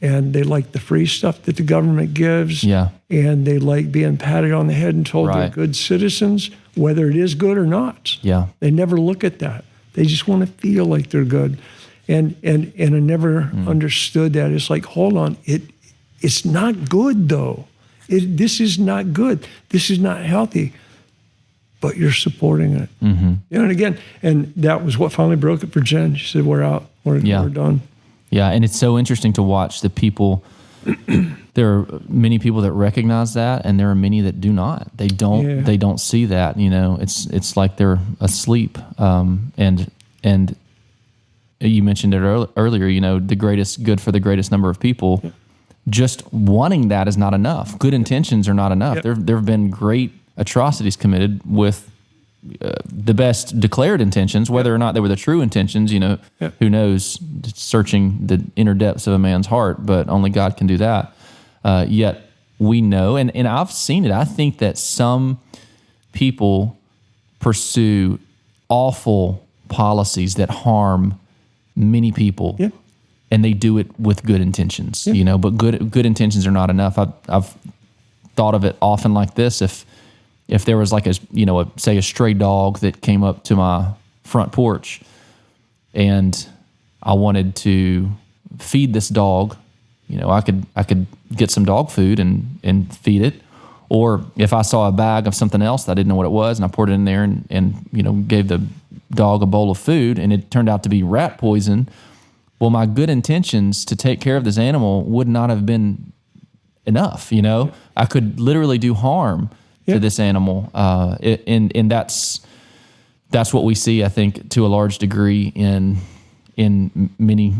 S1: And they like the free stuff that the government gives.
S2: Yeah.
S1: And they like being patted on the head and told they're good citizens, whether it is good or not.
S2: Yeah.
S1: They never look at that. They just want to feel like they're good. And I never understood that. It's like, hold on, it's not good though. This is not good. This is not healthy. But you're supporting it. And again, and that was what finally broke it for Jen. She said, we're out. We're done.
S2: Yeah, and it's so interesting to watch the people. There are many people that recognize that, and there are many that do not. They don't.
S1: Yeah.
S2: They don't see that. It's like they're asleep. And you mentioned it earlier. The greatest good for the greatest number of people. Yeah. Just wanting that is not enough. Good intentions are not enough. Yep. There have been great atrocities committed with the best declared intentions, whether or not they were the true intentions, who knows, searching the inner depths of a man's heart, but only God can do that. Yet we know, and I've seen it, I think that some people pursue awful policies that harm many people, and they do it with good intentions, but good intentions are not enough. I've thought of it often like this. If there was like a stray dog that came up to my front porch and I wanted to feed this dog, I could get some dog food and feed it. Or if I saw a bag of something else that I didn't know what it was and I poured it in there and gave the dog a bowl of food and it turned out to be rat poison, well, my good intentions to take care of this animal would not have been enough, I could literally do harm to this animal, and that's what we see, I think, to a large degree in many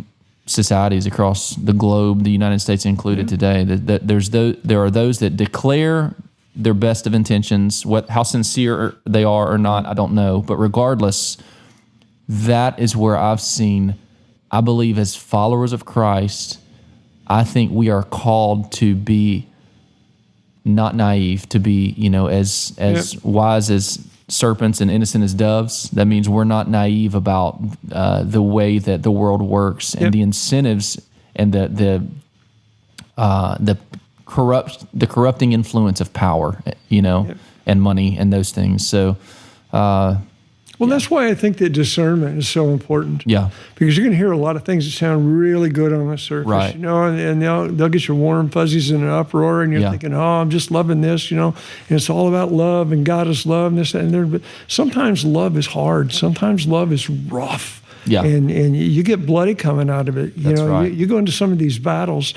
S2: societies across the globe, the United States included today. That there are those that declare their best of intentions. How sincere they are or not, I don't know. But regardless, that is where I've seen, I believe as followers of Christ, I think we are called to be not naive, to be, as wise as serpents and innocent as doves. That means we're not naive about the way that the world works and the incentives and the corrupting influence of power, and money and those things. So,
S1: that's why I think that discernment is so important.
S2: Yeah.
S1: Because you're going to hear a lot of things that sound really good on the surface,
S2: Right.
S1: And they'll get your warm fuzzies in an uproar, and you're thinking, oh, I'm just loving this, and it's all about love, and God is love, and this, that, and there. But sometimes love is hard. Sometimes love is rough.
S2: Yeah.
S1: And you get bloody coming out of it.
S2: That's right.
S1: You go into some of these battles,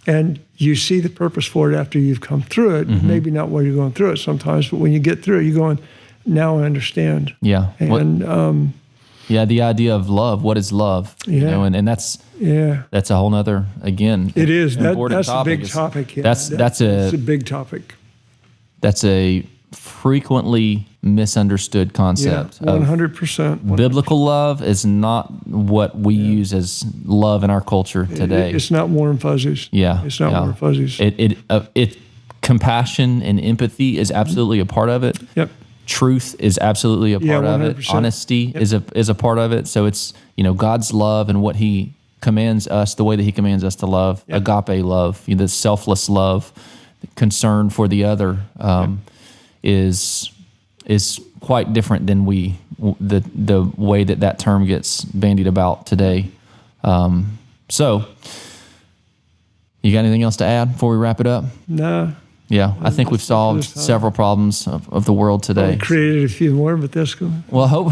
S1: and you see the purpose for it after you've come through it.
S2: Mm-hmm.
S1: Maybe not while you're going through it sometimes, but when you get through it, you're going, now I understand.
S2: Yeah.
S1: And
S2: the idea of love. What is love?
S1: Yeah.
S2: And that's a whole nother, again.
S1: it is.
S2: important
S1: That's
S2: topic.
S1: a big topic. Yeah.
S2: That's
S1: a big topic.
S2: That's a frequently misunderstood concept.
S1: 100%.
S2: Biblical love is not what we use as love in our culture today.
S1: It's not warm fuzzies.
S2: Yeah.
S1: It's not warm fuzzies.
S2: It compassion and empathy is absolutely a part of it.
S1: Yep.
S2: Truth is absolutely a part of it.
S1: 100%.
S2: Honesty is a part of it. So it's, God's love and what he commands us, the way that he commands us to love, agape love, the selfless love, concern for the other, is quite different than the way that term gets bandied about today. So you got anything else to add before we wrap it up?
S1: No.
S2: Yeah, I think we've solved several problems of the world today.
S1: We created a few more, but that's good.
S2: Well,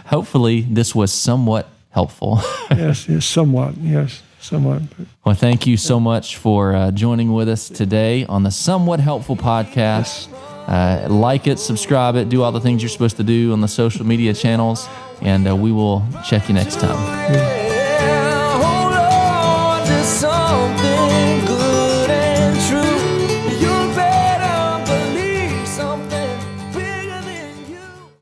S2: hopefully this was somewhat helpful.
S1: Yes, somewhat. Yes, somewhat.
S2: Well, thank you so much for joining with us today on the Somewhat Helpful Podcast. Like it, subscribe it, do all the things you're supposed to do on the social media channels, and we will check you next time.
S3: Yeah.